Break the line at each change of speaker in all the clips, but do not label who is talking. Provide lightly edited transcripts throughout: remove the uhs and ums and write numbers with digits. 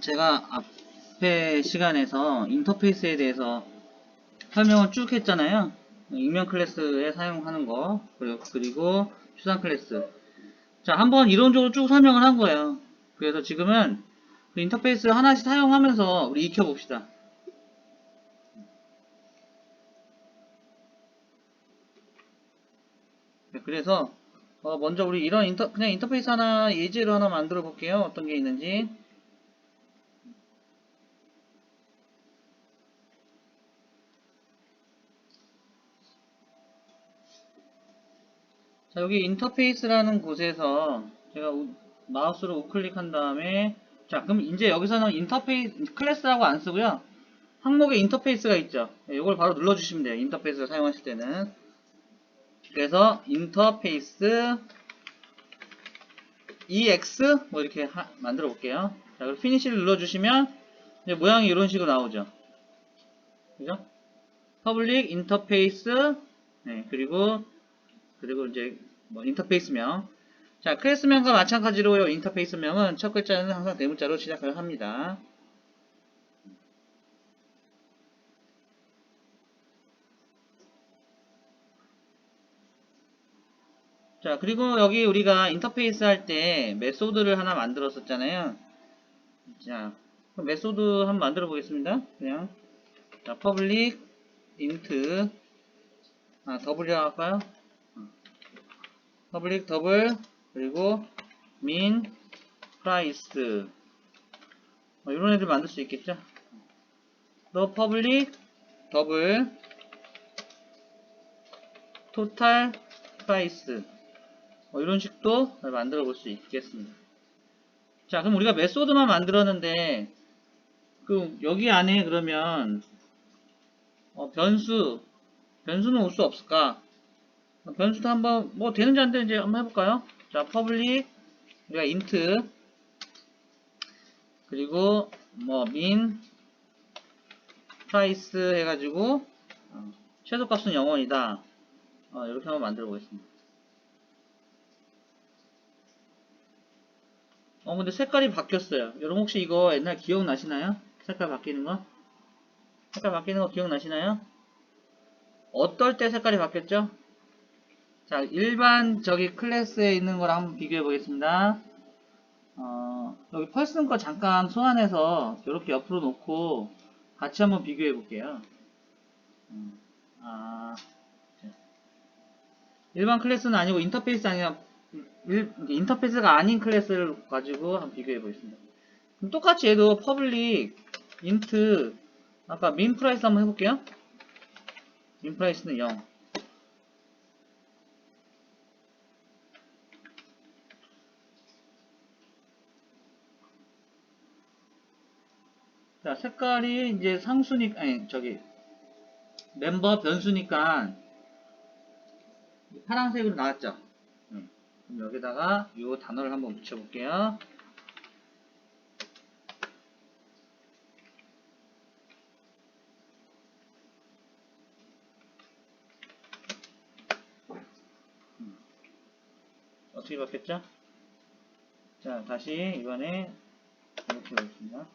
제가 앞에 시간에서 인터페이스에 대해서 설명을 쭉 했잖아요. 익명 클래스에 사용하는 거, 그리고 추상 클래스. 자, 한번 이론적으로 쭉 설명을 한 거예요. 그래서 지금은 그 인터페이스 하나씩 사용하면서 우리 익혀봅시다. 그래서 먼저 우리 이런 그냥 인터페이스 하나 예제로 하나 만들어 볼게요. 어떤 게 있는지. 자, 여기 인터페이스라는 곳에서 제가 마우스로 우클릭한 다음에, 자, 그럼 이제 여기서는 인터페이스 클래스라고 안 쓰고요. 항목에 인터페이스가 있죠. 이걸 바로 눌러주시면 돼요. 인터페이스를 사용하실 때는. 그래서 인터페이스 EX 뭐 이렇게 만들어 볼게요. 자, 그리고 피니시를 눌러주시면 이제 모양이 이런 식으로 나오죠. 그죠? 퍼블릭 인터페이스, 네, 그리고 이제 뭐 인터페이스명. 자, 클래스명과 마찬가지로요. 인터페이스명은 첫 글자는 항상 대문자로 시작을 합니다. 자, 그리고 여기 우리가 인터페이스 할 때 메소드를 하나 만들었었잖아요. 자, 그럼 메소드 한번 만들어 보겠습니다. 그냥 자, public int 더블이라고 할까요? public 더블 그리고 min price 이런 애들 만들 수 있겠죠. the public 더블 total price 이런 식도 만들어 볼 수 있겠습니다. 자, 그럼 우리가 메소드만 만들었는데 그 여기 안에 그러면 변수는 올 수 없을까? 변수도 한번 뭐 되는지 안 되는지 한번 해볼까요? 자, public 우리가 int 그리고 뭐 min price 해가지고 최소값은 0원이다. 이렇게 한번 만들어 보겠습니다. 근데 색깔이 바뀌었어요. 여러분 혹시 이거 옛날 기억나시나요? 색깔 바뀌는 거? 색깔 바뀌는 거 기억나시나요? 어떨 때 색깔이 바뀌었죠? 자, 일반 저기 클래스에 있는 거랑 한번 비교해 보겠습니다. 여기 펄슨 거 잠깐 소환해서 이렇게 옆으로 놓고 같이 한번 비교해 볼게요. 일반 클래스는 아니고 인터페이스 아니라 인터페이스가 아닌 클래스를 가지고 한번 비교해 보겠습니다. 그럼 똑같이 얘도 public int 아까 min price 한번 해볼게요. min price는 0. 자, 색깔이 이제 상수니까, 아니, 저기, 멤버 변수니까 파란색으로 나왔죠. 그럼 여기다가 이 단어를 한번 붙여볼게요. 어떻게 바뀌었죠? 자, 다시 이번에 이렇게 해보겠습니다.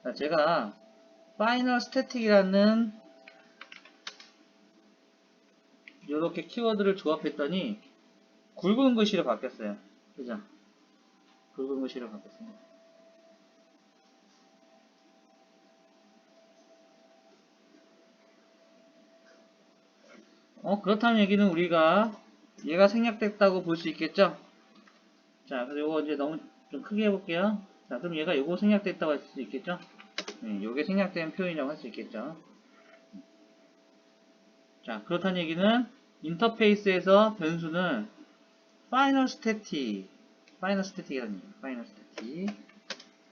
자, 제가 final static이라는 이렇게 키워드를 조합했더니 굵은 글씨로 바뀌었어요. 그죠? 굵은 글씨로 바뀌었습니다. 그렇다는 얘기는 우리가 얘가 생략됐다고 볼 수 있겠죠? 자, 그래서 요거 이제 너무 좀 크게 해볼게요. 자, 그럼 얘가 요거 생략됐다고 할 수 있겠죠? 네, 요게 생략된 표현이라고 할 수 있겠죠? 자, 그렇다는 얘기는 인터페이스에서 변수는 final static이라는 얘기예요. final static.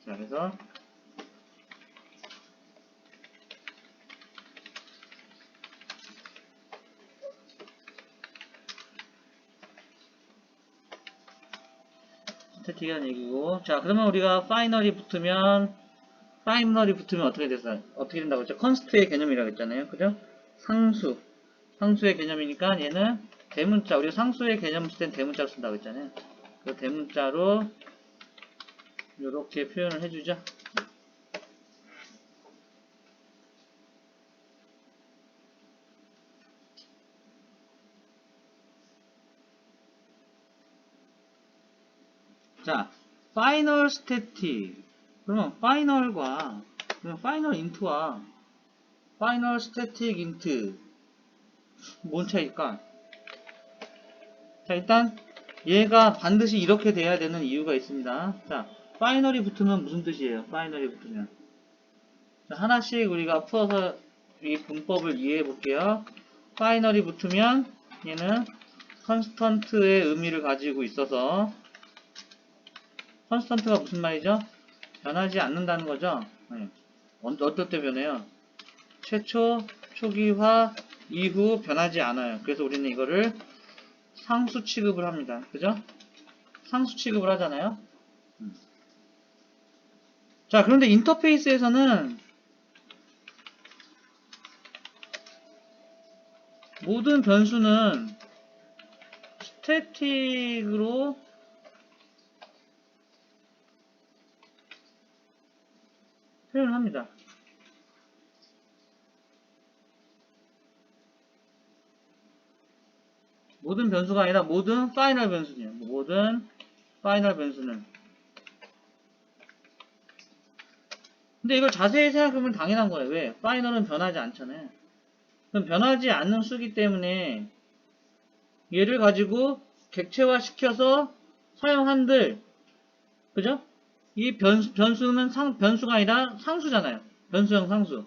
자, 그래서 스태틱이라는 얘기고, 자, 그러면 우리가 final이 붙으면 어떻게 된다고 했죠? const의 개념이라고 했잖아요. 그죠? 상수의 개념이니까 얘는 대문자, 우리가 상수의 개념을 쓸 땐 대문자로 쓴다고 했잖아요. 그 대문자로 이렇게 표현을 해주죠. 자, 파이널 스태틱. 그러면 파이널과, 그러면 파이널 인트와 파이널 스태틱 인트. 뭔 차이일까? 자, 일단 얘가 반드시 이렇게 돼야 되는 이유가 있습니다. 자, 파이널이 붙으면 무슨 뜻이에요? 파이널이 붙으면. 자, 하나씩 우리가 풀어서 이 문법을 이해해 볼게요. 파이널이 붙으면 얘는 컨스턴트의 의미를 가지고 있어서, 컨스턴트가 무슨 말이죠? 변하지 않는다는 거죠. 네. 어떨 때 변해요? 최초, 초기화, 이후 변하지 않아요. 그래서 우리는 이거를 상수 취급을 합니다. 그죠? 상수 취급을 하잖아요. 자, 그런데 인터페이스에서는 모든 변수는 스태틱으로 표현을 합니다. 모든 변수가 아니라 모든 파이널 변수예요. 모든 파이널 변수는. 근데 이걸 자세히 생각해보면 당연한 거예요. 왜? 파이널은 변하지 않잖아요. 그럼 변하지 않는 수기 때문에 얘를 가지고 객체화 시켜서 사용한들, 그죠? 이 변수는 변수가 아니라 상수잖아요. 변수형 상수.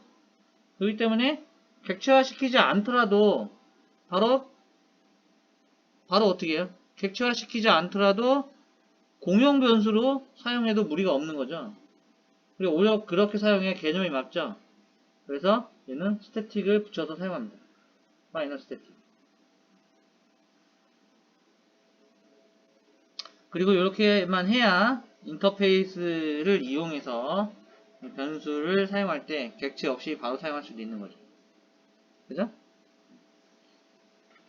그렇기 때문에 객체화 시키지 않더라도 바로 어떻게 해요? 객체화 시키지 않더라도 공용 변수로 사용해도 무리가 없는 거죠. 그리고 오히려 그렇게 사용해 개념이 맞죠. 그래서 얘는 스태틱을 붙여서 사용합니다. 파이널 스태틱. 그리고 이렇게만 해야 인터페이스를 이용해서 변수를 사용할 때 객체 없이 바로 사용할 수도 있는 거죠. 그죠?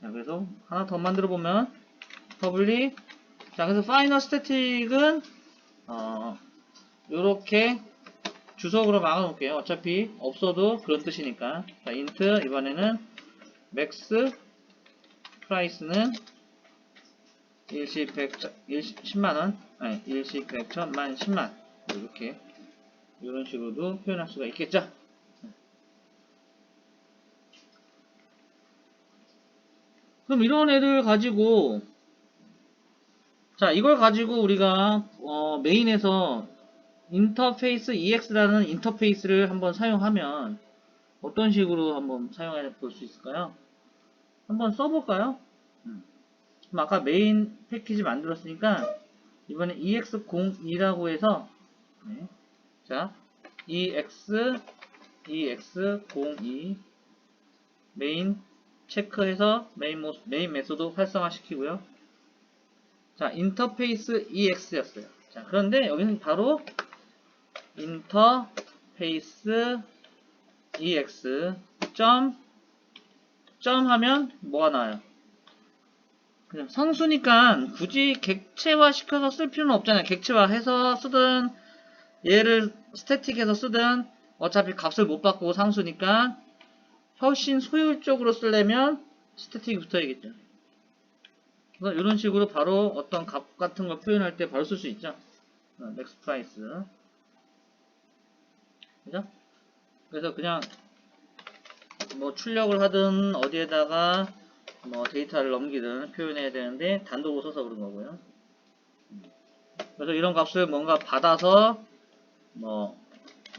자, 그래서 하나 더 만들어 보면 퍼블릭. 자, 그래서 파이널 스태틱은 요렇게 주석으로 막아 놓을게요. 어차피 없어도 그런 뜻이니까. 자, 인트 이번에는 맥스 프라이스는 일시 100, 10만원, 아니, 일시 100, 1000만, 10만. 이렇게, 이런 식으로도 표현할 수가 있겠죠? 그럼 이런 애들 가지고, 자, 이걸 가지고 우리가, 메인에서 인터페이스 EX라는 인터페이스를 한번 사용하면, 어떤 식으로 한번 사용해 볼 수 있을까요? 한번 써볼까요? 그럼 아까 메인 패키지 만들었으니까 이번에 EX02라고 해서 네. 자 EX02 메인 체크해서 메인 메소드 활성화 시키고요. 자 인터페이스 EX였어요. 자 그런데 여기는 바로 인터페이스 EX 점 하면 뭐가 나와요? 그냥 상수니까 굳이 객체화 시켜서 쓸 필요는 없잖아요. 객체화 해서 쓰든 얘를 스태틱해서 쓰든 어차피 값을 못 바꾸고 상수니까 훨씬 효율적으로 쓰려면 스태틱이 붙어야겠죠. 그래서 이런 식으로 바로 어떤 값 같은 걸 표현할 때 바로 쓸 수 있죠. 맥스 프라이스. 그죠? 그래서 그냥 뭐 출력을 하든 어디에다가 뭐 데이터를 넘기든 표현해야 되는데 단독으로 써서 그런 거고요. 그래서 이런 값을 뭔가 받아서 뭐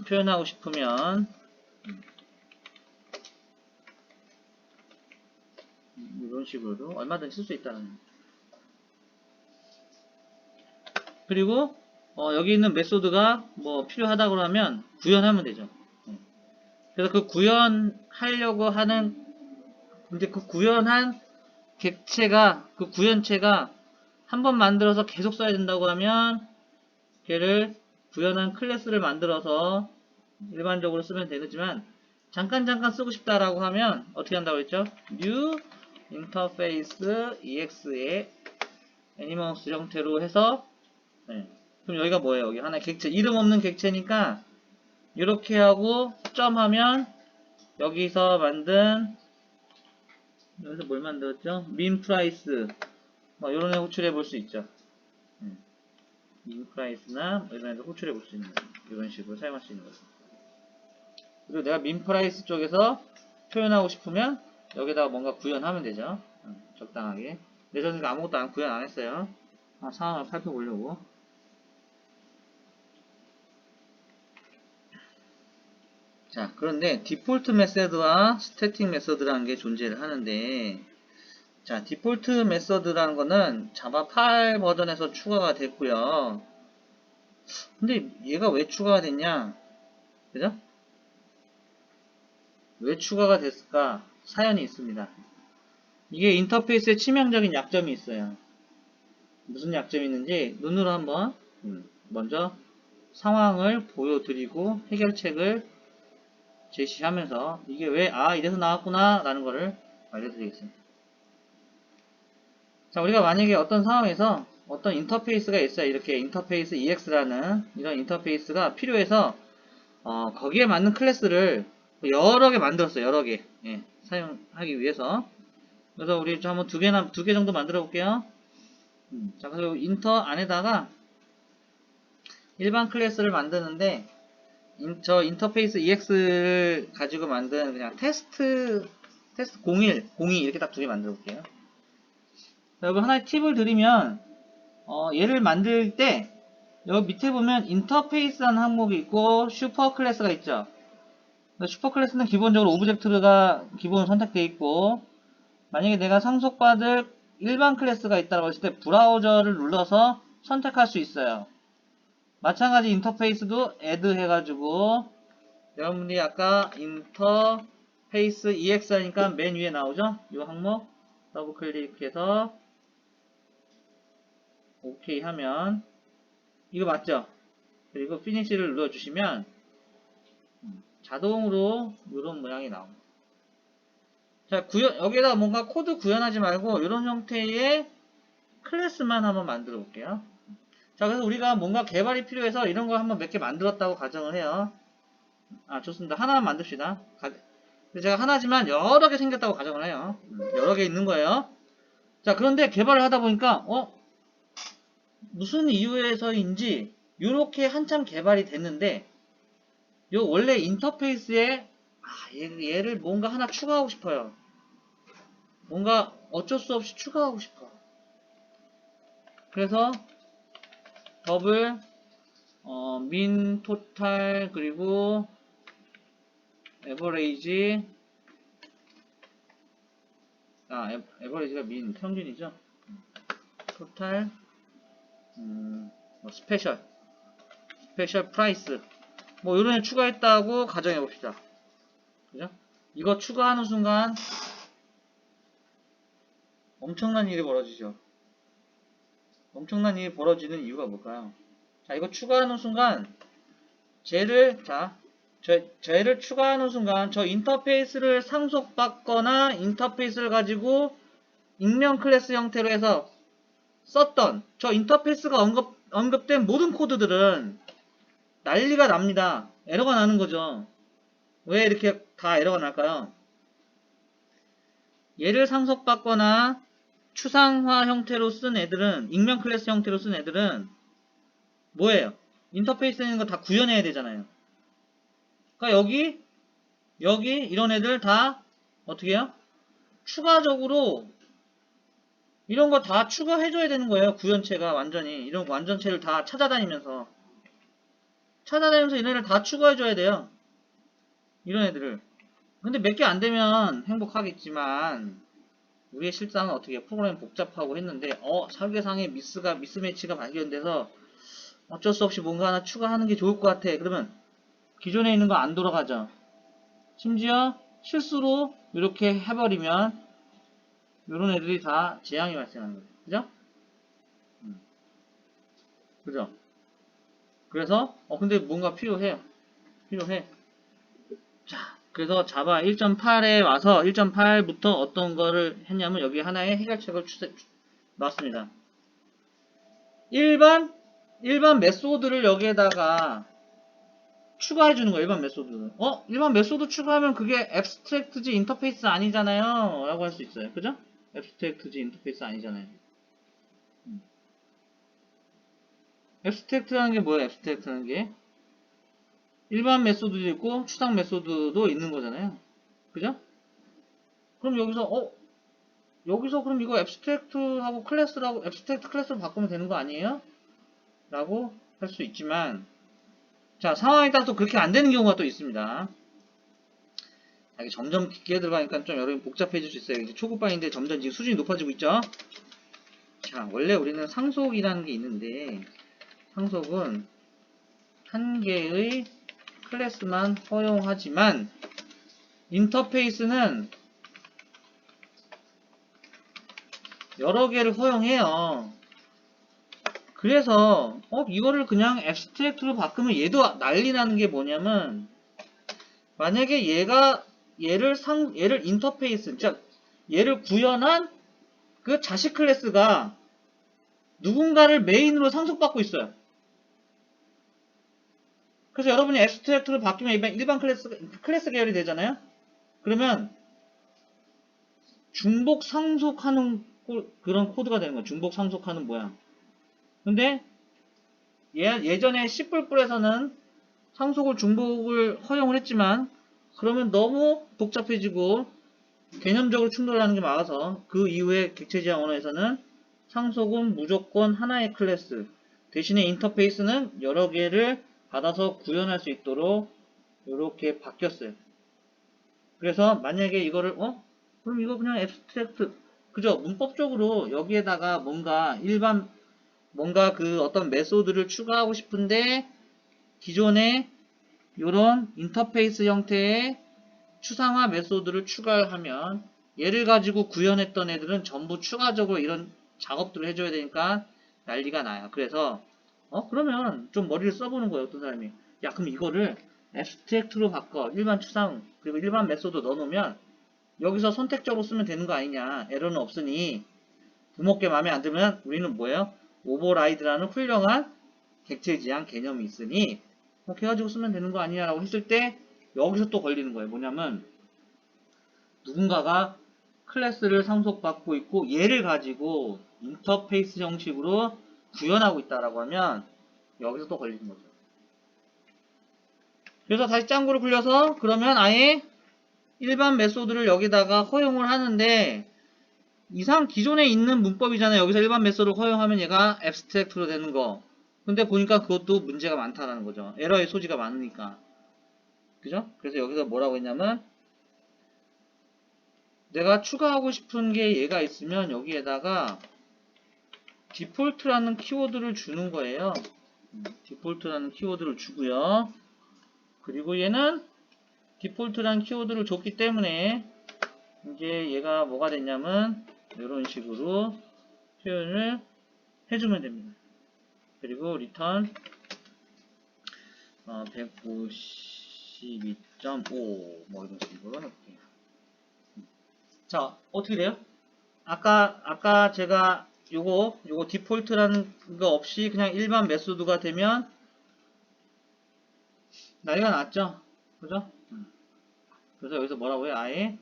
표현하고 싶으면 이런 식으로도 얼마든지 쓸 수 있다는 거예요. 그리고 여기 있는 메소드가 뭐 필요하다 그러면 구현하면 되죠. 그래서 그 구현하려고 하는 근데 그 구현한 객체가 그 구현체가 한번 만들어서 계속 써야 된다고 하면 걔를 구현한 클래스를 만들어서 일반적으로 쓰면 되지만 잠깐 쓰고 싶다라고 하면 어떻게 한다고 했죠? new 인터페이스 EX의 애니머스 형태로 해서 네. 그럼 여기가 뭐예요? 여기 하나의 객체, 이름 없는 객체니까 이렇게 하고 점하면 여기서 만든, 여기서 뭘 만들었죠? 민 프라이스 뭐 이런 애 호출해 볼 수 있죠. 민 프라이스나 뭐 이런 애들 호출해 볼 수 있는 거예요. 이런 식으로 사용할 수 있는 거죠. 그리고 내가 민 프라이스 쪽에서 표현하고 싶으면 여기다가 뭔가 구현하면 되죠. 적당하게. 근데 저는 아무것도 구현 안 했어요. 상황을 살펴보려고. 자, 그런데 디폴트 메서드와 스태틱 메서드라는 게 존재를 하는데, 자, 디폴트 메서드라는 거는 자바 8 버전에서 추가가 됐고요. 근데 얘가 왜 추가가 됐냐? 그죠? 왜 추가가 됐을까? 사연이 있습니다. 이게 인터페이스에 치명적인 약점이 있어요. 무슨 약점이 있는지 눈으로 한번 먼저 상황을 보여드리고 해결책을 제시하면서 이게 왜 이래서 나왔구나 라는 거를 알려드리겠습니다. 자, 우리가 만약에 어떤 상황에서 어떤 인터페이스가 있어요. 이렇게 인터페이스 EX라는 이런 인터페이스가 필요해서 거기에 맞는 클래스를 여러 개 만들었어요. 여러 개. 예, 사용하기 위해서. 그래서 우리 한번 두 개 정도 만들어 볼게요. 자, 그리고 인터 안에다가 일반 클래스를 만드는데 저 인터페이스 EX를 가지고 만든 그냥 테스트 01, 02 이렇게 딱 두 개 만들어 볼게요. 여러분 하나의 팁을 드리면 얘를 만들 때 여기 밑에 보면 인터페이스라는 항목이 있고 슈퍼 클래스가 있죠. 슈퍼 클래스는 기본적으로 오브젝트가 기본 선택되어 있고, 만약에 내가 상속받을 일반 클래스가 있다고 했을 때 브라우저를 눌러서 선택할 수 있어요. 마찬가지 인터페이스도 add 해가지고 여러분들이 아까 인터페이스 EX 하니까 맨 위에 나오죠? 이 항목 더블 클릭해서 OK 하면 이거 맞죠? 그리고 피니시를 눌러주시면 자동으로 이런 모양이 나옵니다. 자, 여기에다 뭔가 코드 구현하지 말고 이런 형태의 클래스만 한번 만들어 볼게요. 자, 그래서 우리가 뭔가 개발이 필요해서 이런 걸 한번 몇 개 만들었다고 가정을 해요. 좋습니다. 하나만 만듭시다. 제가 하나지만 여러 개 생겼다고 가정을 해요. 여러 개 있는 거예요. 자, 그런데 개발을 하다 보니까 무슨 이유에서인지 이렇게 한참 개발이 됐는데 요 원래 인터페이스에 얘를 뭔가 하나 추가하고 싶어요. 뭔가 어쩔 수 없이 추가하고 싶어. 그래서 더블 민 토탈 그리고 에버레이지 에버레이지가 민 평균이죠. 토탈 스페셜 프라이스 뭐 이런 애 추가했다고 가정해 봅시다. 그죠? 이거 추가하는 순간 엄청난 일이 벌어지죠. 엄청난 일이 벌어지는 이유가 뭘까요? 자, 이거 추가하는 순간 쟤를 추가하는 순간 저 인터페이스를 상속받거나 인터페이스를 가지고 익명 클래스 형태로 해서 썼던 저 인터페이스가 언급된 모든 코드들은 난리가 납니다. 에러가 나는 거죠. 왜 이렇게 다 에러가 날까요? 얘를 상속받거나 추상화 형태로 쓴 애들은, 익명 클래스 형태로 쓴 애들은 뭐예요? 인터페이스에 있는 거 다 구현해야 되잖아요. 그러니까 여기 이런 애들 다 어떻게 해요? 추가적으로 이런 거 다 추가해줘야 되는 거예요. 구현체가 완전히 이런 완전체를 다 찾아다니면서 이런 애를 다 추가해줘야 돼요. 이런 애들을. 근데 몇 개 안 되면 행복하겠지만 우리의 실상은 어떻게 프로그램 복잡하고 했는데 설계상에 미스매치가 발견돼서 어쩔 수 없이 뭔가 하나 추가하는 게 좋을 것 같아. 그러면 기존에 있는 거 안 돌아가죠. 심지어 실수로 이렇게 해버리면 이런 애들이 다 재앙이 발생하는 거죠. 그죠? 그죠? 그래서 근데 뭔가 필요해. 자, 그래서 자바 1.8에 와서 1.8부터 어떤 거를 했냐면 여기 하나의 해결책을 놨습니다. 일반 메소드를 여기에다가 추가해주는 거예요. 일반 메소드. 일반 메소드 추가하면 그게 앱스트랙트지 인터페이스 아니잖아요. 라고 할 수 있어요. 그죠? 앱스트랙트지 인터페이스 아니잖아요. 앱스트랙트라는 게 뭐예요? 앱스트랙트라는 게 일반 메소드도 있고 추상 메소드도 있는 거잖아요. 그죠? 그럼 여기서 그럼 이거 앱스트랙트하고 클래스라고 앱스트랙트 클래스로 바꾸면 되는 거 아니에요? 라고 할 수 있지만 자, 상황에 따라 또 그렇게 안 되는 경우가 또 있습니다. 이게 점점 깊게 들어가니까 좀 여러분 복잡해질 수 있어요. 이제 초급반인데 점점 지금 수준이 높아지고 있죠? 자, 원래 우리는 상속이라는 게 있는데, 상속은 한 개의 클래스만 허용하지만, 인터페이스는 여러 개를 허용해요. 그래서, 이거를 그냥 앱스트랙트로 바꾸면 얘도 난리 나는 게 뭐냐면, 만약에 얘를 인터페이스, 즉 얘를 구현한 그 자식 클래스가 누군가를 메인으로 상속받고 있어요. 그래서 여러분이 앱스트랙트로 바뀌면 일반 클래스 계열이 되잖아요. 그러면 중복 상속하는 그런 코드가 되는 거예요. 중복 상속하는 모양. 근데 예전에 C++에서는 상속을 중복을 허용을 했지만 그러면 너무 복잡해지고 개념적으로 충돌하는 게 많아서 그 이후에 객체지향 언어에서는 상속은 무조건 하나의 클래스 대신에 인터페이스는 여러 개를 받아서 구현할 수 있도록 이렇게 바뀌었어요. 그래서 만약에 이거를 그럼 이거 그냥 앱스트랙트 그죠? 문법적으로 여기에다가 뭔가 그 어떤 메소드를 추가하고 싶은데 기존에 이런 인터페이스 형태의 추상화 메소드를 추가하면 얘를 가지고 구현했던 애들은 전부 추가적으로 이런 작업들을 해줘야 되니까 난리가 나요. 그래서 그러면 좀 머리를 써보는 거예요. 어떤 사람이 야 그럼 이거를 앱스트랙트로 바꿔 일반 추상 그리고 일반 메소드 넣어놓으면 여기서 선택적으로 쓰면 되는 거 아니냐 에러는 없으니 부모께 마음에 안 들면 우리는 뭐예요? 오버라이드라는 훌륭한 객체지향 개념이 있으니 그렇게 해가지고 쓰면 되는 거 아니냐 라고 했을 때 여기서 또 걸리는 거예요. 뭐냐면 누군가가 클래스를 상속받고 있고 얘를 가지고 인터페이스 형식으로 구현하고 있다라고 하면 여기서 또 걸리는 거죠. 그래서 다시 짱구를 굴려서 그러면 아예 일반 메소드를 여기다가 허용을 하는데 이상 기존에 있는 문법이잖아요. 여기서 일반 메소드를 허용하면 얘가 앱스트랙트로 되는 거. 근데 보니까 그것도 문제가 많다라는 거죠. 에러의 소지가 많으니까. 그죠? 그래서 여기서 뭐라고 했냐면 내가 추가하고 싶은 게 얘가 있으면 여기에다가 디폴트라는 키워드를 주는 거예요. 디폴트라는 키워드를 주고요. 그리고 얘는 디폴트라는 키워드를 줬기 때문에 이제 얘가 뭐가 됐냐면 이런 식으로 표현을 해주면 됩니다. 그리고 return 192.5 뭐 이런 식으로 넣을게요. 자 어떻게 돼요? 아까 제가 요거 디폴트라는 거 없이 그냥 일반 메소드가 되면 난리가 났죠? 그죠? 그래서 여기서 뭐라고 해요? 아예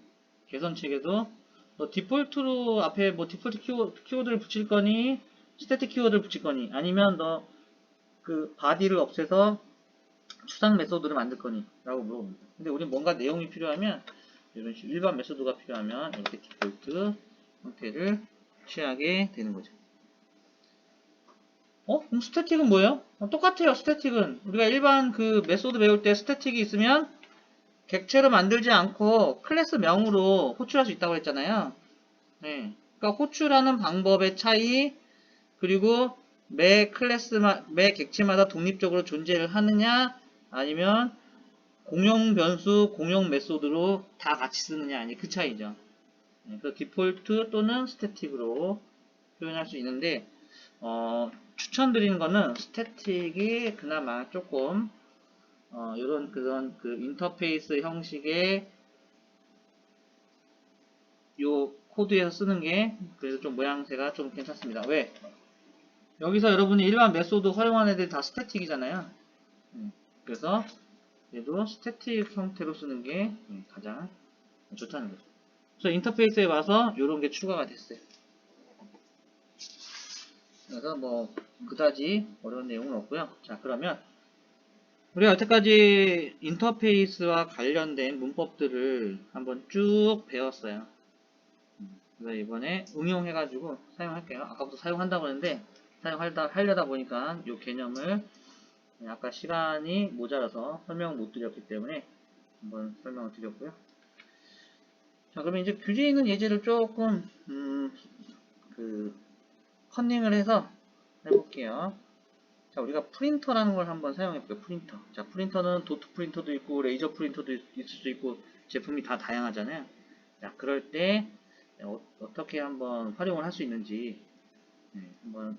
개선책에도 너 디폴트로 앞에 뭐 디폴트 키워드를 붙일 거니 스태틱 키워드를 붙일 거니 아니면 너 그 바디를 없애서 추상 메소드를 만들 거니 라고 물어봅니다. 근데 우리는 뭔가 내용이 필요하면 이런 식으로 일반 메소드가 필요하면 이렇게 디폴트 형태를 취하게 되는 거죠. 그럼 스태틱은 뭐예요? 똑같아요. 스태틱은 우리가 일반 그 메소드 배울 때 스태틱이 있으면 객체로 만들지 않고 클래스 명으로 호출할 수 있다고 했잖아요. 네. 그러니까 호출하는 방법의 차이 그리고 매 객체마다 독립적으로 존재를 하느냐 아니면 공용 변수, 공용 메소드로 다 같이 쓰느냐 아니 그 차이죠. 네. 그래서 디폴트 또는 스태틱으로 표현할 수 있는데 추천드리는 거는 스태틱이 그나마 조금 요런 그런 그 인터페이스 형식의 요 코드에서 쓰는 게 그래서 좀 모양새가 좀 괜찮습니다. 왜? 여기서 여러분이 일반 메소드 활용하는 애들이 다 스태틱이잖아요. 그래서 얘도 스태틱 형태로 쓰는 게 가장 좋다는 거죠. 그래서 인터페이스에 와서 이런 게 추가가 됐어요. 그래서 뭐 그다지 어려운 내용은 없고요. 자, 그러면 우리가 여태까지 인터페이스와 관련된 문법들을 한번 쭉 배웠어요. 그래서 이번에 응용해가지고 사용할게요. 아까부터 사용한다고 했는데 하려다 보니까 이 개념을 아까 시간이 모자라서 설명을 못 드렸기 때문에 한번 설명을 드렸고요. 자, 그러면 이제 규제 있는 예제를 조금 컨닝을 해서 해볼게요. 자, 우리가 프린터라는 걸 한번 사용해볼게요. 프린터. 자, 프린터는 도트 프린터도 있고 레이저 프린터도 있을 수 있고 제품이 다 다양하잖아요. 자, 그럴 때 어떻게 한번 활용을 할 수 있는지 한번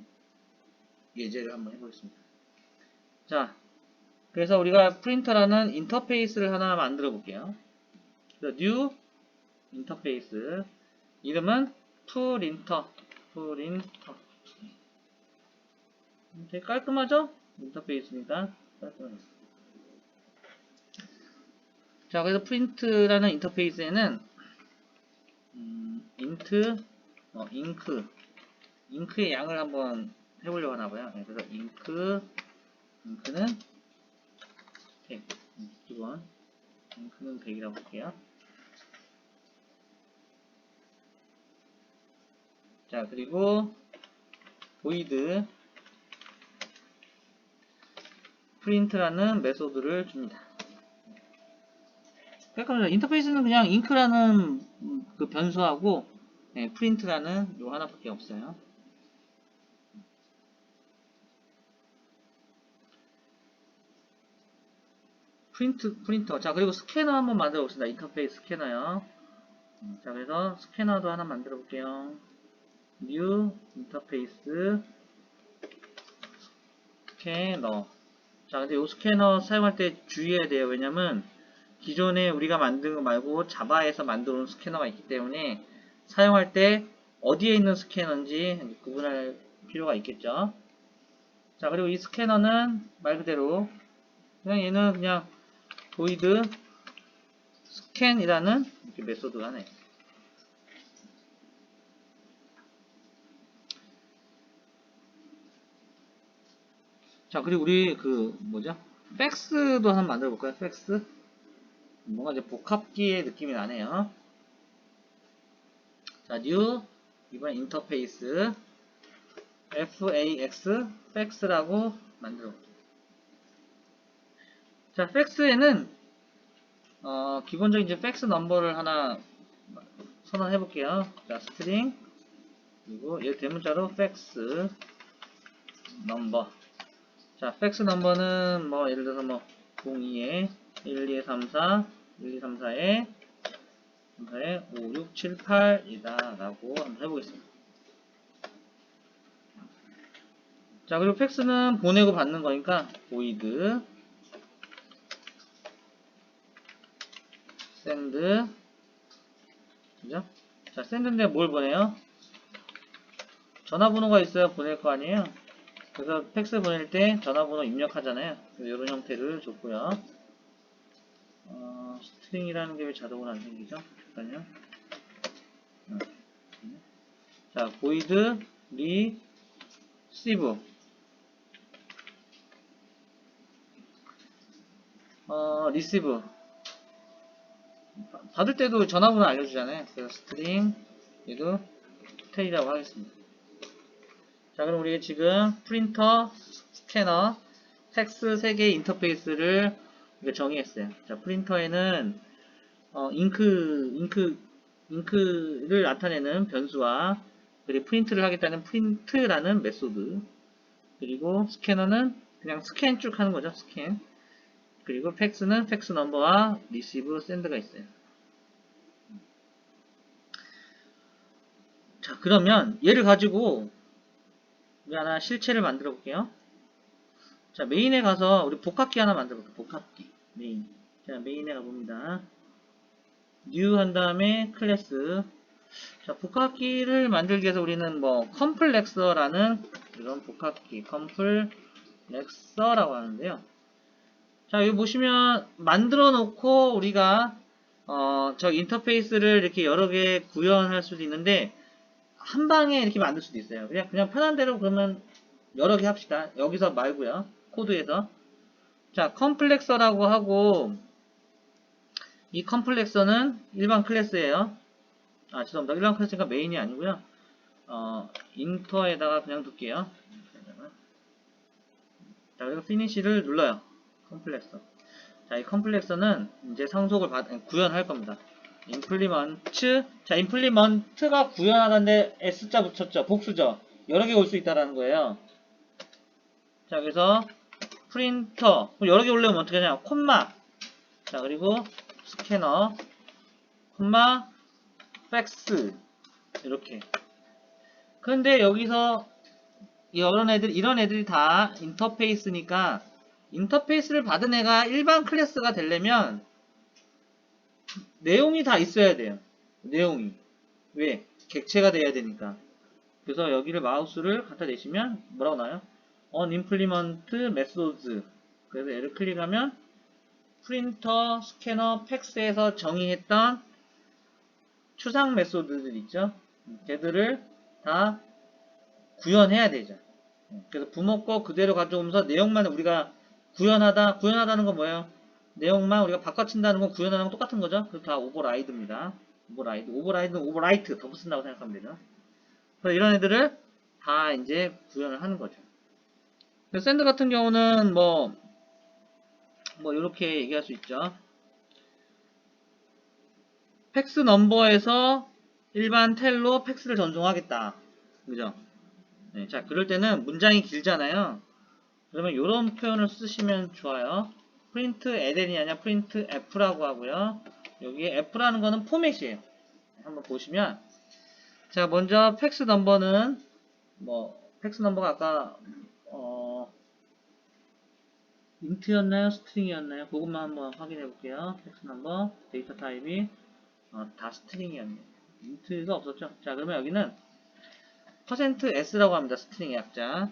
예제를 한번 해보겠습니다. 자, 그래서 우리가 프린터라는 인터페이스를 하나 만들어 볼게요. 그래서 new 인터페이스 이름은 프린터. 되게 깔끔하죠? 인터페이스니까 깔끔하죠. 자, 그래서 프린트라는 인터페이스에는 인트 잉크의 양을 한번 해보려고 하나봐요. 그래서 잉크는 100 기본 잉크는 100이라고 할게요. 자, 그리고 void 프린트라는 메소드를 줍니다. 그러니까 인터페이스는 그냥 잉크라는 그 변수하고 프린트라는 요 하나밖에 없어요. 프린터. 자, 그리고 스캐너 한번 만들어 봅시다. 인터페이스 스캐너요. 자, 그래서 스캐너도 하나 만들어 볼게요. new 인터페이스 스캐너. 자, 근데 이 스캐너 사용할 때 주의해야 돼요. 왜냐면 기존에 우리가 만든 거 말고 자바에서 만들어 놓은 스캐너가 있기 때문에 사용할 때 어디에 있는 스캐너인지 구분할 필요가 있겠죠. 자, 그리고 이 스캐너는 말 그대로 그냥 얘는 그냥 void scan이라는 이렇게 메소드가 하나 있어요. 자, 그리고 우리 그 뭐죠? 팩스도 한번 만들어 볼까요? 팩스? 뭔가 이제 복합기의 느낌이 나네요. 자, new 이번 인터페이스 fax 팩스라고 만들어 볼게요. 자, 팩스에는 기본적인 이제 팩스 넘버를 하나 선언해 볼게요. 자, 스트링 그리고 얘 대문자로 팩스 넘버. 자, 팩스 넘버는 뭐 예를 들어서 뭐 02에 1234 1234에 5678이다 라고 한번 해보겠습니다. 자, 그리고 팩스는 보내고 받는 거니까 void send 그죠? 자, send인데 뭘 보내요? 전화번호가 있어야 보낼 거 아니에요? 그래서 팩스 보낼 때 전화번호 입력하잖아요. 이런 형태를 줬고요. 스트링이라는 게 왜 자동으로 안 생기죠? 잠깐요. 자, void receive receive 받을 때도 전화번호 알려주잖아요. 그래서 스트링 얘도 테이라고 하겠습니다. 자, 그럼 우리 지금 프린터, 스캐너, 팩스 3개의 인터페이스를 정의했어요. 자, 프린터에는 잉크를 나타내는 변수와 그리고 프린트를 하겠다는 프린트라는 메소드, 그리고 스캐너는 그냥 스캔 쭉 하는 거죠. 스캔. 그리고 팩스는 팩스 넘버와 리시브 샌드가 있어요. 자, 그러면 얘를 가지고 우리 하나 실체를 만들어 볼게요. 자, 메인에 가서 우리 복합키 하나 만들어 볼게요. 복합키. 메인. 자, 메인에 가봅니다. 뉴 한 다음에 클래스. 자, 복합키를 만들기 위해서 우리는 뭐 컴플렉서라는 이런 복합키 컴플렉서라고 하는데요. 자, 여기 보시면 만들어 놓고 우리가 저 인터페이스를 이렇게 여러 개 구현할 수도 있는데 한 방에 이렇게 만들 수도 있어요. 그냥 편한 대로 그러면 여러 개 합시다. 여기서 말고요. 코드에서. 자, 컴플렉서라고 하고 이 컴플렉서는 일반 클래스예요. 아, 죄송합니다. 일반 클래스가 메인이 아니고요. 인터에다가 그냥 둘게요. 자, 그리고 피니시를 눌러요. 컴플렉서. 자, 이 컴플렉서는 이제 상속을 구현할 겁니다. 임플리먼트. 자, 임플리먼트가 구현하는데 S자 붙였죠. 복수죠. 여러 개 올 수 있다라는 거예요. 자, 그래서 프린터. 여러 개 올려면 어떻게 하냐. 콤마. 자, 그리고 스캐너. 콤마. 팩스. 이렇게. 그런데 여기서 이런 애들이 다 인터페이스니까 인터페이스를 받은 애가 일반 클래스가 되려면 내용이 다 있어야 돼요. 내용이. 왜? 객체가 돼야 되니까. 그래서 여기를 마우스를 갖다 대시면 뭐라고 나와요? unimplement methods. 그래서 얘를 클릭하면 프린터, 스캐너, 팩스에서 정의했던 추상 메소드들 있죠? 걔들을 다 구현해야 되죠. 그래서 부모 거 그대로 가져오면서 내용만 우리가 구현하다는 건 뭐예요? 내용만 우리가 바꿔친다는 건 구현하는 건 똑같은 거죠? 그래서 다 오버라이드입니다. 오버라이드는 오버라이트 더 쓴다고 생각하면 되죠. 그래서 이런 애들을 다 이제 구현을 하는 거죠. 샌드 같은 경우는 뭐 이렇게 얘기할 수 있죠. 팩스 넘버에서 일반 텔로 팩스를 전송하겠다. 그죠? 네, 자, 그럴 때는 문장이 길잖아요. 그러면 이런 표현을 쓰시면 좋아요. print ln이 아니라 print f라고 하고요. 여기에 f라는 거는 포맷이에요. 한번 보시면, 자, 먼저 팩스 넘버는 팩스 넘버가 아까 인트였나요? 스트링이었나요? 그것만 한번 확인해 볼게요. 팩스 넘버, 데이터 타입이 다 스트링이었네요. 인트가 없었죠? 자, 그러면 여기는 %s라고 합니다. 스트링의 약자.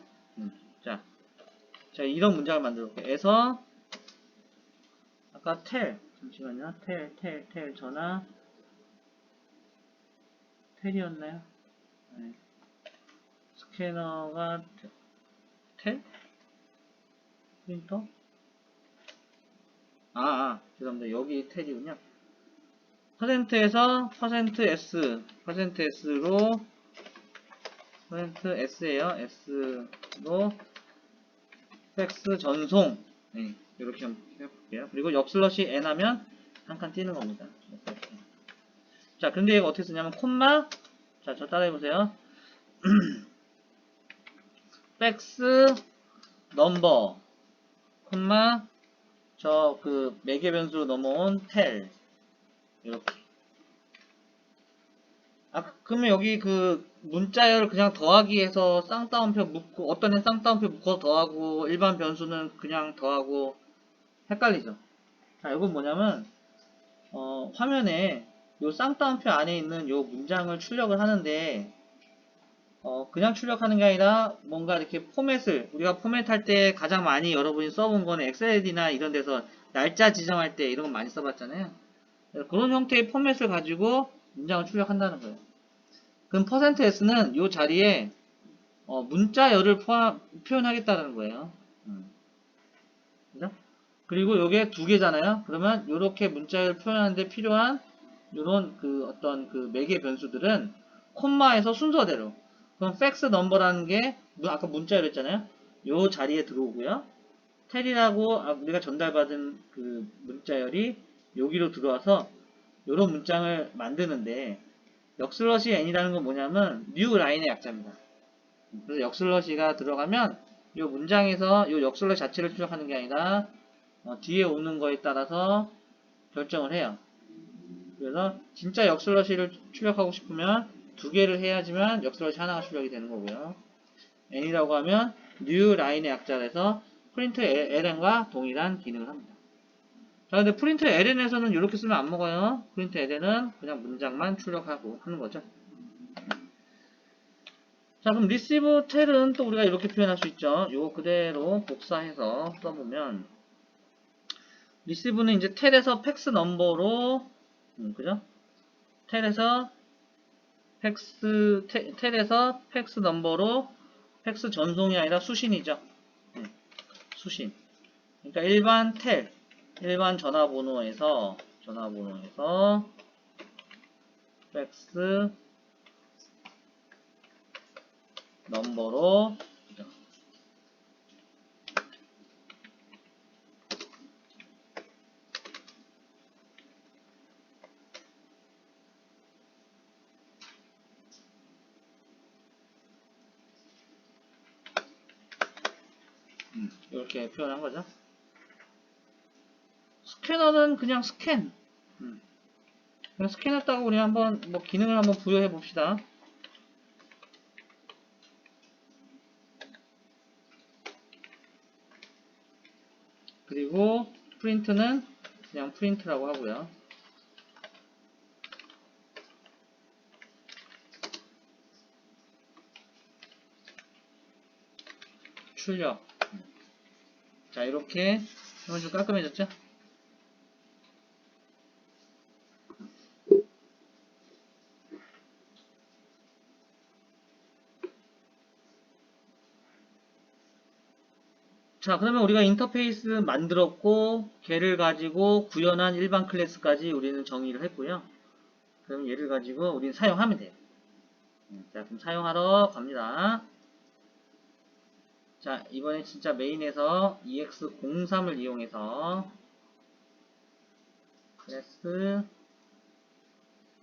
자, 이런 문장을 만들어 볼게요. 에서 아까 잠시만요. 텔 전화 텔이었나요? 네. 스캐너가 텔? 프린터? 죄송합니다. 여기 텔이군요. %에서 %s, %s로 %s에요. s로 팩스 전송. 네, 이렇게 한번 해볼게요. 그리고 옆슬러시 n 하면 한 칸 띄는 겁니다. 자, 근데 이거 어떻게 쓰냐면 콤마. 자, 저 따라해보세요. 팩스 넘버 콤마 저 매개 변수로 넘어온 텔 이렇게. 그러면 여기 문자열 그냥 더하기 해서 쌍따옴표 묶고 어떤 애 쌍따옴표 묶어서 더하고 일반 변수는 그냥 더하고 헷갈리죠. 자, 이건 뭐냐면 화면에 요 쌍따옴표 안에 있는 요 문장을 출력을 하는데 그냥 출력하는 게 아니라 뭔가 이렇게 포맷을 우리가 포맷할 때 가장 많이 여러분이 써본 거는 엑셀이나 이런 데서 날짜 지정할 때 이런 거 많이 써봤잖아요. 그런 형태의 포맷을 가지고 문장을 출력한다는 거예요. 그럼 %s는 이 자리에 문자열을 표현하겠다는 거예요. 그죠? 그리고 요게 두 개잖아요. 그러면 요렇게 문자열을 표현하는데 필요한 요런 어떤 매개 변수들은 콤마에서 순서대로. 그럼 팩스 넘버라는 게 아까 문자열 했잖아요. 요 자리에 들어오고요. 텔이라고 우리가 전달받은 문자열이 여기로 들어와서 요런 문장을 만드는데 역슬러시 n이라는 건 뭐냐면 new 라인의 약자입니다. 그래서 역슬러시가 들어가면 이 문장에서 이 역슬러시 자체를 출력하는 게 아니라 뒤에 오는 거에 따라서 결정을 해요. 그래서 진짜 역슬러시를 출력하고 싶으면 두 개를 해야지만 역슬러시 하나가 출력이 되는 거고요. n이라고 하면 new 라인의 약자에서 프린트 ln과 동일한 기능을 합니다. 자, 근데 프린트 ln에서는 이렇게 쓰면 안 먹어요. 프린트 ln은 그냥 문장만 출력하고 하는 거죠. 자, 그럼 receive tell은 또 우리가 이렇게 표현할 수 있죠. 요거 그대로 복사해서 써보면, receive는 이제 tell에서 팩스 넘버로, 그죠? tell에서 팩스 넘버로 팩스 전송이 아니라 수신이죠. 수신. 그러니까 일반 일반 전화번호에서 팩스 넘버로 이렇게 표현한 거죠. 스캐너는 그냥 스캔. 그냥 스캔했다고 우리 한번 뭐 기능을 한번 부여해 봅시다. 그리고 프린트는 그냥 프린트라고 하고요. 출력. 자, 이렇게 하면 좀 깔끔해졌죠? 자, 그러면 우리가 인터페이스 만들었고, 걔를 가지고 구현한 일반 클래스까지 우리는 정의를 했고요. 그럼 얘를 가지고 우리는 사용하면 돼요. 자, 그럼 사용하러 갑니다. 자, 이번에 진짜 메인에서 EX03을 이용해서 클래스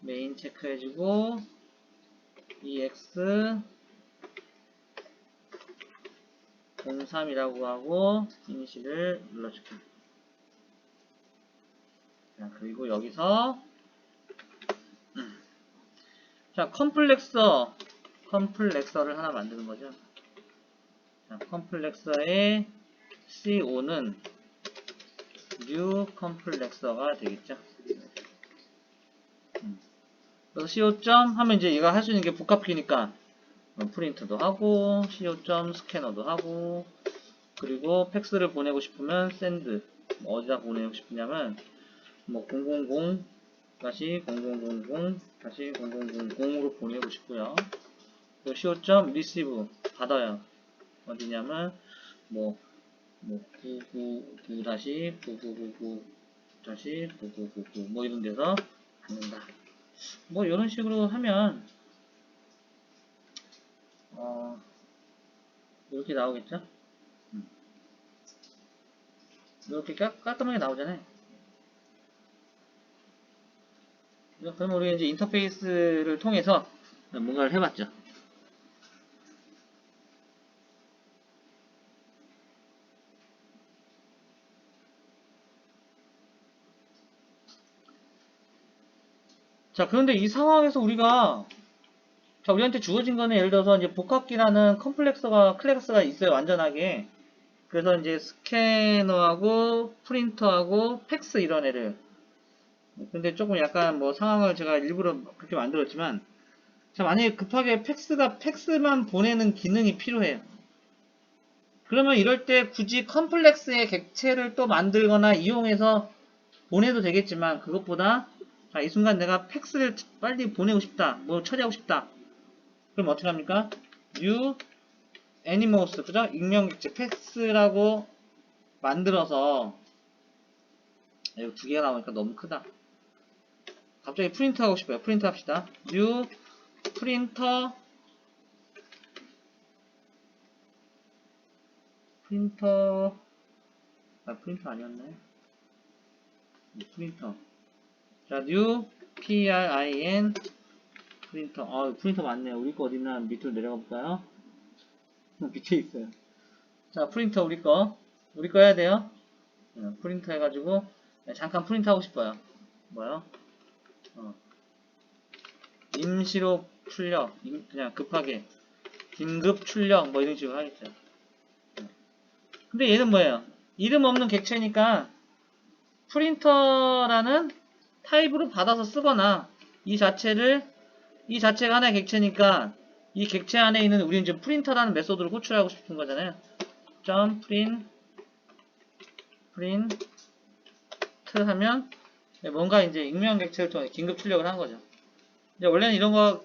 메인 체크해주고 EX03이라고 하고 이니시를 눌러줄게요. 자, 그리고 여기서 자, 컴플렉서를 하나 만드는 거죠. 자, 컴플렉서의 CO는 new 컴플렉서가 되겠죠. 그래서 CO. 하면 이제 얘가 할 수 있는 게 복합키니까 프린트도 하고 CO. 스캐너도 하고 그리고 팩스를 보내고 싶으면 send 어디다 보내고 싶으냐면 뭐 000-0000-0000으로 보내고 싶고요. 그리고 CO. receive 받아요. 어디냐면 뭐 999-9999-9999 뭐 이런 데서 받는다. 뭐 이런 식으로 하면 이렇게 나오겠죠? 이렇게 깔끔하게 나오잖아요. 그럼 우리 이제 인터페이스를 통해서 뭔가를 해봤죠. 자, 그런데 이 상황에서 우리한테 주어진 거는 예를 들어서 이제 복합기라는 클래스가 있어요, 완전하게. 그래서 이제 스캐너하고 프린터하고 팩스 이런 애를. 근데 조금 약간 뭐 상황을 제가 일부러 그렇게 만들었지만, 자, 만약에 급하게 팩스만 보내는 기능이 필요해요. 그러면 이럴 때 굳이 컴플렉스의 객체를 또 만들거나 이용해서 보내도 되겠지만, 그것보다 자, 이 순간 내가 팩스를 빨리 보내고 싶다. 뭐 처리하고 싶다. 그럼 어떻게 합니까? new animals, 그죠? 익명객체 팩스라고 만들어서 이거 두 개가 나오니까 너무 크다. 갑자기 프린트 하고 싶어요. 프린트 합시다. new 프린터 프린터 아니었네. 프린터. 자, new prin 프린터. 프린터 맞네요. 우리 거 어딨나 밑으로 내려가 볼까요? 밑에 있어요. 자, 프린터 우리 거 해야 돼요. 프린터 해가지고 잠깐 프린트 하고 싶어요. 뭐요? 임시로 출력, 그냥 급하게 긴급 출력 뭐 이런 식으로 하겠죠. 근데 얘는 뭐예요? 이름 없는 객체니까 프린터라는 타입으로 받아서 쓰거나 이 자체가 하나의 객체니까 이 객체 안에 있는 우리는 지금 프린터라는 메소드를 호출하고 싶은 거잖아요. 점 프린트 하면 뭔가 이제 익명 객체를 통해 긴급 출력을 한 거죠. 이제 원래는 이런 거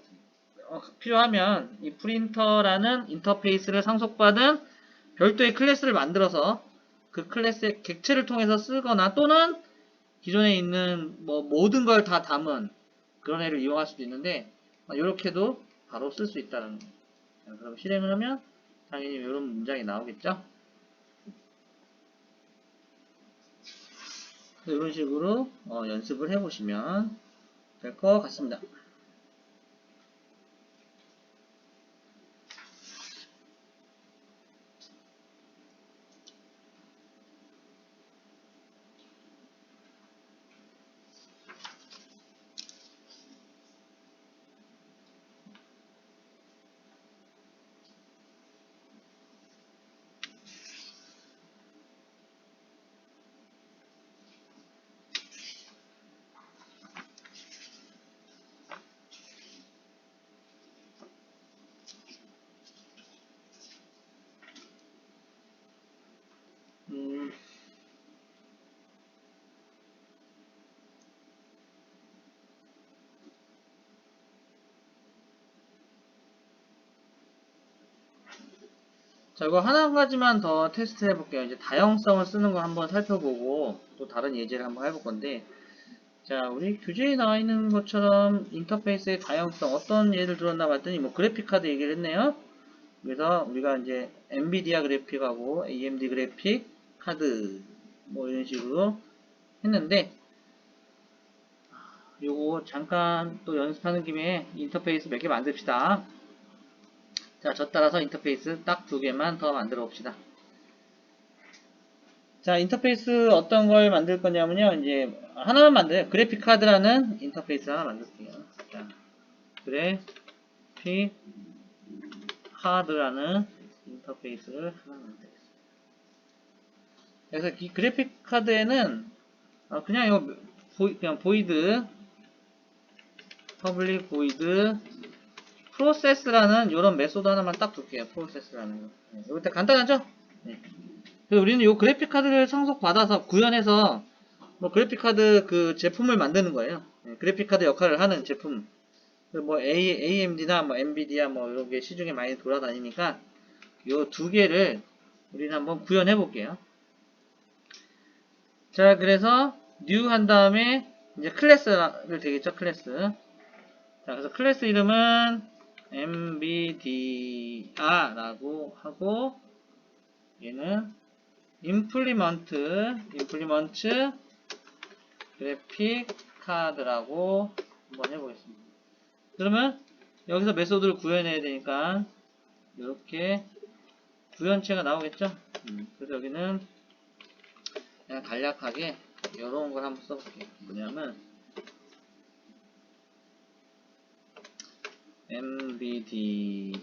필요하면 이 프린터라는 인터페이스를 상속받은 별도의 클래스를 만들어서 그 클래스의 객체를 통해서 쓰거나 또는 기존에 있는 뭐 모든 걸 다 담은 그런 애를 이용할 수도 있는데 이렇게도 바로 쓸 수 있다는 거예요. 자, 그럼 실행을 하면 당연히 이런 문장이 나오겠죠. 이런 식으로 연습을 해보시면 될 것 같습니다. 자, 이거 한 가지만 더 테스트 해볼게요. 이제 다형성을 쓰는 거 한번 살펴보고 또 다른 예제를 한번 해볼 건데, 자, 우리 교재에 나와 있는 것처럼 인터페이스의 다형성 어떤 예를 들었나 봤더니 뭐 그래픽 카드 얘기를 했네요. 그래서 우리가 이제 엔비디아 그래픽하고 AMD 그래픽 카드 뭐 이런 식으로 했는데, 요거 잠깐 또 연습하는 김에 인터페이스 몇 개 만듭시다. 자, 저 따라서 인터페이스 딱 2개만 더 만들어 봅시다. 자, 인터페이스 어떤 걸 만들 거냐면요. 이제 하나만 만들어요. 그래픽 카드라는 인터페이스 하나 만들게요. 자, 그래픽 카드라는 인터페이스를 하나 만들겠습니다. 그래서 이 그래픽 카드에는 그냥 이거 그냥 보이드 퍼블릭 보이드 프로세스라는 이런 메소드 하나만 딱 둘게요. 프로세스라는 거. 네, 이거 일단 간단하죠? 네. 그래서 우리는 이 그래픽 카드를 상속받아서 구현해서 뭐 그래픽 카드 그 제품을 만드는 거예요. 네, 그래픽 카드 역할을 하는 제품. 뭐 AMD나 뭐 엔비디아 뭐 이런 게 시중에 많이 돌아다니니까 이 2개를 우리는 한번 구현해 볼게요. 자, 그래서 new 한 다음에 이제 클래스를 되겠죠, 클래스. 자, 그래서 클래스 이름은 NVIDIA라고 하고 얘는 implement 그래픽 카드라고 한번 해보겠습니다. 그러면 여기서 메소드를 구현해야 되니까 이렇게 구현체가 나오겠죠. 그래서 여기는 그냥 간략하게 이런 걸 한번 써볼게요. 뭐냐면 NVIDIA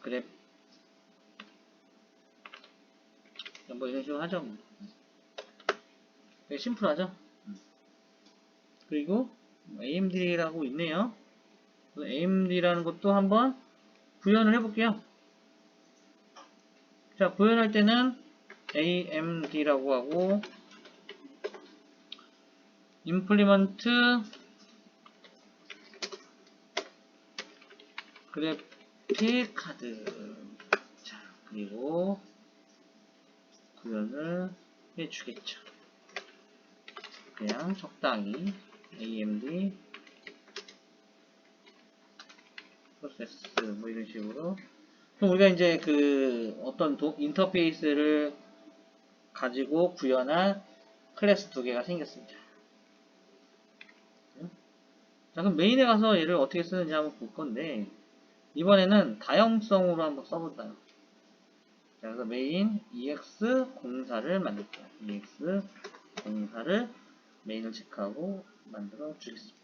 그래픽 뭐 이런 식으로 하죠. 되게 심플하죠. 그리고 AMD라고 있네요. AMD라는 것도 한번 구현을 해볼게요. 자, 구현할 때는 AMD라고 하고 implement 그래픽 카드. 자, 그리고 구현을 해주겠죠. 그냥 적당히 AMD 프로세스 뭐 이런 식으로. 그럼 우리가 이제 그 어떤 인터페이스를 가지고 구현한 클래스 2개가 생겼습니다. 자, 그럼 메인에 가서 얘를 어떻게 쓰는지 한번 볼 건데 이번에는 다형성으로 한번 써볼까요? 자, 그래서 메인 EX04를 만들게요. EX04를 메인을 체크하고 만들어 주겠습니다.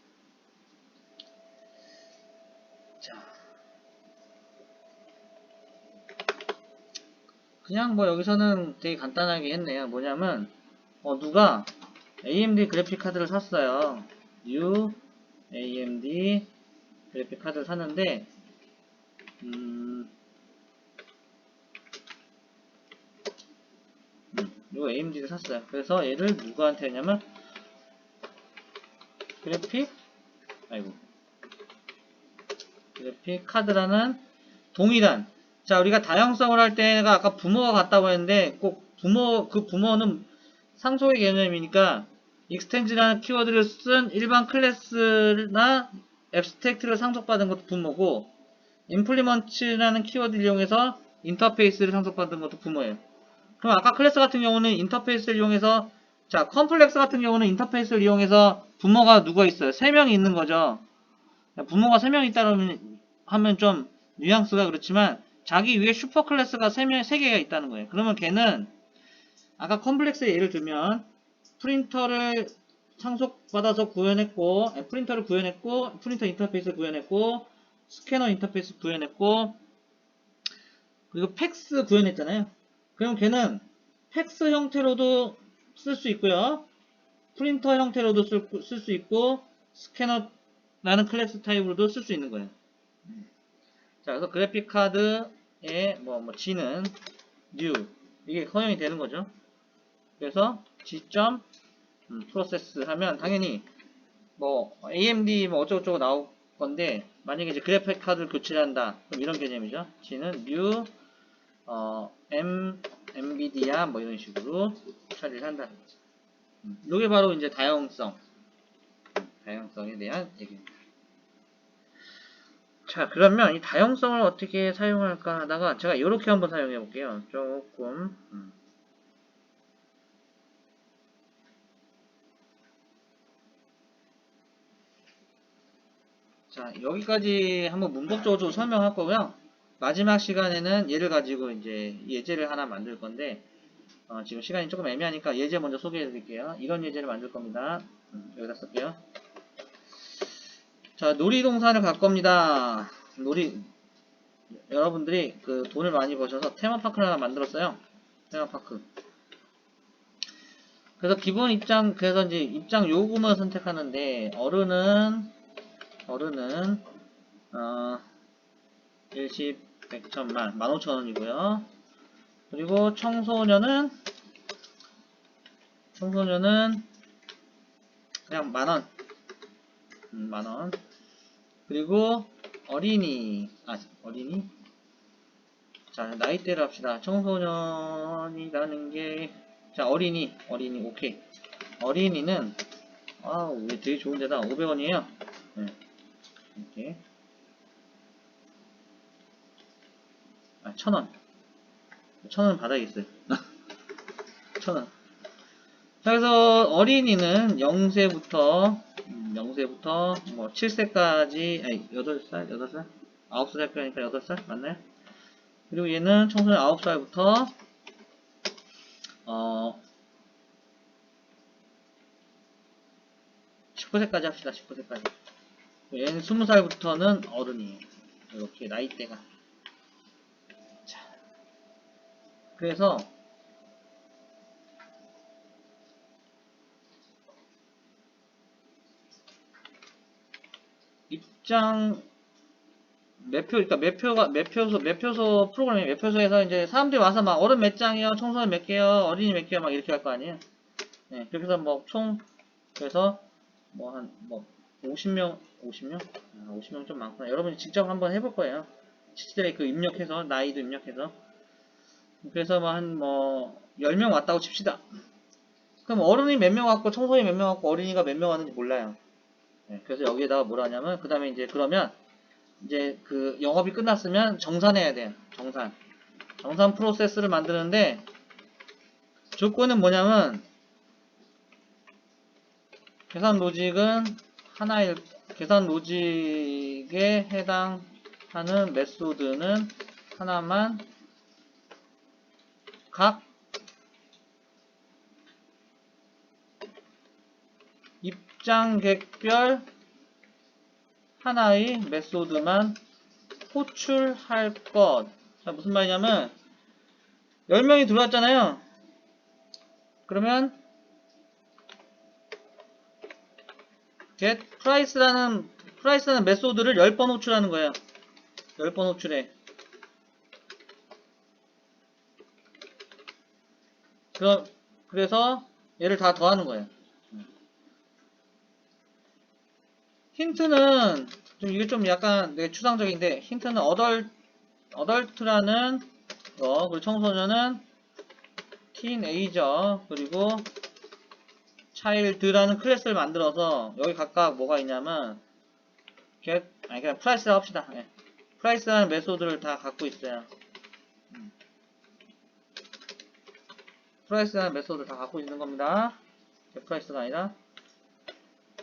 자, 그냥 뭐 여기서는 되게 간단하게 했네요. 뭐냐면 누가 AMD 그래픽 카드를 샀어요. New AMD 그래픽 카드를 샀는데 이거 AMD를 샀어요. 그래서 얘를 누구한테 했냐면 그래픽 카드라는 동일한, 자 우리가 다양성을 할 때가 아까 부모가 같다고 했는데 꼭 그 부모는 상속의 개념이니까 익스텐즈라는 키워드를 쓴 일반 클래스나 앱스트랙트를 상속받은 것도 부모고, 임플리먼트라는 키워드를 이용해서 인터페이스를 상속받은 것도 부모예요. 그럼 아까 클래스 같은 경우는 인터페이스를 이용해서, 자 컴플렉스 같은 경우는 인터페이스를 이용해서 부모가 누가 있어요? 3명이 있는 거죠. 부모가 3명이 있다면 하면 좀 뉘앙스가 그렇지만 자기 위에 슈퍼 클래스가 3개가 있다는 거예요. 그러면 걔는 아까 컴플렉스의 예를 들면 프린터를 상속받아서 구현했고, 프린터를 구현했고, 프린터 인터페이스를 구현했고, 스캐너 인터페이스 구현했고, 그리고 팩스 구현했잖아요. 그럼 걔는 팩스 형태로도 쓸 수 있고요, 프린터 형태로도 쓸 수 있고, 스캐너라는 클래스 타입으로도 쓸 수 있는 거예요. 자, 그래서 그래픽 카드의 G는 new 이게 허용이 되는 거죠. 그래서 G. 프로세스 하면 당연히 AMD 어쩌고저쩌고 나올 건데, 만약에 이제 그래픽 카드를 교체를 한다 그럼 이런 개념이죠. G는 new NVIDIA 이런 식으로 처리를 한다. 이게 바로 이제 다양성에 대한 얘기입니다. 자, 그러면 이 다양성을 어떻게 사용할까 하다가 제가 이렇게 한번 사용해 볼게요. 조금 자, 여기까지 한번 문법적으로 설명할 거고요. 마지막 시간에는 얘를 가지고 이제 예제를 하나 만들 건데, 지금 시간이 조금 애매하니까 예제 먼저 소개해 드릴게요. 이런 예제를 만들 겁니다. 여기다 쓸게요. 자, 놀이동산을 갈 겁니다. 여러분들이 그 돈을 많이 버셔서 테마파크를 하나 만들었어요. 테마파크. 그래서 기본 입장, 그래서 이제 입장 요금을 선택하는데, 어른은 일십, 백천만, 15,000원이고요. 그리고 청소년은 그냥 만원, 만원. 그리고 어린이, 자, 나이대를 합시다. 청소년이라는 게, 자, 어린이, 오케이. 어린이는, 왜 되게 좋은데다, 500원이에요. 네, 이렇게. 1,000원. 1,000원 받아야겠어요. 1,000원. 그래서 어린이는 0세부터 7세까지, 8살? 9살 학교니까 8살? 맞나요? 그리고 얘는 청소년 9살부터 19세까지 합시다. 19세까지. 얘는 20살부터는 어른이에요. 이렇게 나이대가. 자, 그래서 입장 그러니까 매표소 프로그램이 매표소에서 이제 사람들이 와서 막 어른 몇 장이요, 청소년 몇 개요, 어린이 몇 개요, 막 이렇게 할 거 아니에요. 네, 그렇게 해서 그래서 50명? 50명 좀 많구나. 여러분이 직접 한번 해볼 거예요. 실제 그 입력해서, 나이도 입력해서. 그래서 10명 왔다고 칩시다. 그럼 어른이 몇 명 왔고, 청소년이 몇 명 왔고, 어린이가 몇 명 왔는지 몰라요. 네, 그래서 여기에다가 뭐라 하냐면, 그 다음에 이제 그러면, 이제 그 영업이 끝났으면 정산해야 돼요. 정산 프로세스를 만드는데, 조건은 뭐냐면, 계산 로직에 해당하는 메소드는 하나만, 각 입장객별 하나의 메소드만 호출할 것. 자, 무슨 말이냐면 10명이 들어왔잖아요. 그러면 get price라는 메소드를 10번 호출하는 거예요. 10번 호출해. 그래서 얘를 다 더하는 거예요. 힌트는 이게 좀 약간 되게 추상적인데, 힌트는 어덜트라는 거, 그리고 청소년은 티네이저, 그리고 차일드라는 클래스를 만들어서 여기 각각 뭐가 있냐면 그냥 프라이스라 합시다. 예. 프라이스라는 메소드를 다 갖고 있어요. 프라이스라는 메소드를 다 갖고 있는 겁니다. 프라이스가 아니라.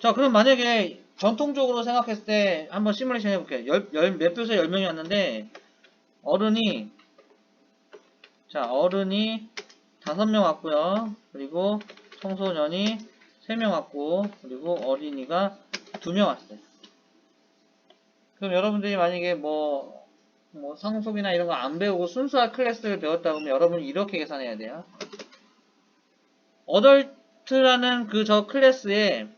자, 그럼 만약에 전통적으로 생각했을 때 한번 시뮬레이션 해볼게요. 몇 교수에 10명이 왔는데 어른이 5명 왔고요. 그리고 청소년이 3명 왔고, 그리고 어린이가 2명 왔어요. 그럼 여러분들이 만약에 뭐 상속이나 이런 거 안 배우고 순수한 클래스를 배웠다 보면 여러분이 이렇게 계산해야 돼요. 어덜트라는 저 클래스에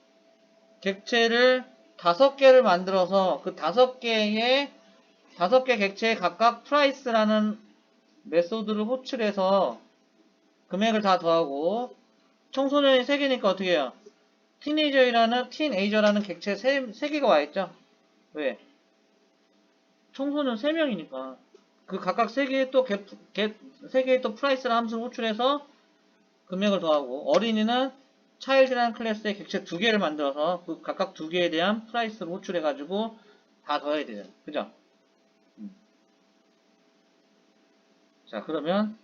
객체를 5개를 만들어서 그 5개 객체에 각각 프라이스라는 메소드를 호출해서 금액을 다 더하고, 청소년이 3개니까 어떻게 해요? 티네이저라는 객체 3개가 와있죠? 왜? 청소년 3명이니까. 그 각각 3개의 또 프라이스라는 함수를 호출해서 금액을 더하고, 어린이는 차일드라는 클래스의 객체 2개를 만들어서 그 각각 2개에 대한 프라이스를 호출해가지고 다 더해야 돼요. 그죠? 자, 그러면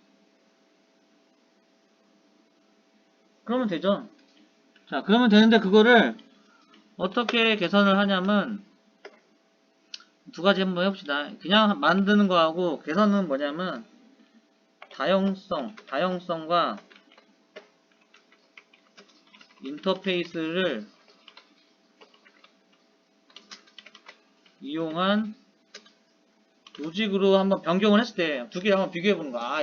되죠. 자, 그러면 되는데 그거를 어떻게 계산을 하냐면 두 가지 한번 해봅시다. 그냥 만드는 거하고 계산은 뭐냐면 다형성과 인터페이스를 이용한 로직으로 한번 변경을 했을 때 두 개를 한번 비교해 보는 거야.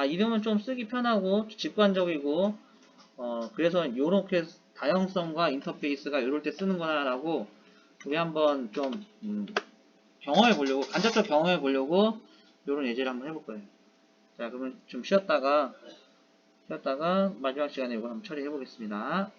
이름은 좀 쓰기 편하고 직관적이고, 그래서 요렇게 다형성과 인터페이스가 이럴 때 쓰는구나 라고 우리 한번 좀 경험해 보려고, 간접적 경험해 보려고 요런 예제를 한번 해볼 거예요. 자, 그러면 좀 쉬었다가 마지막 시간에 이거 한번 처리해 보겠습니다.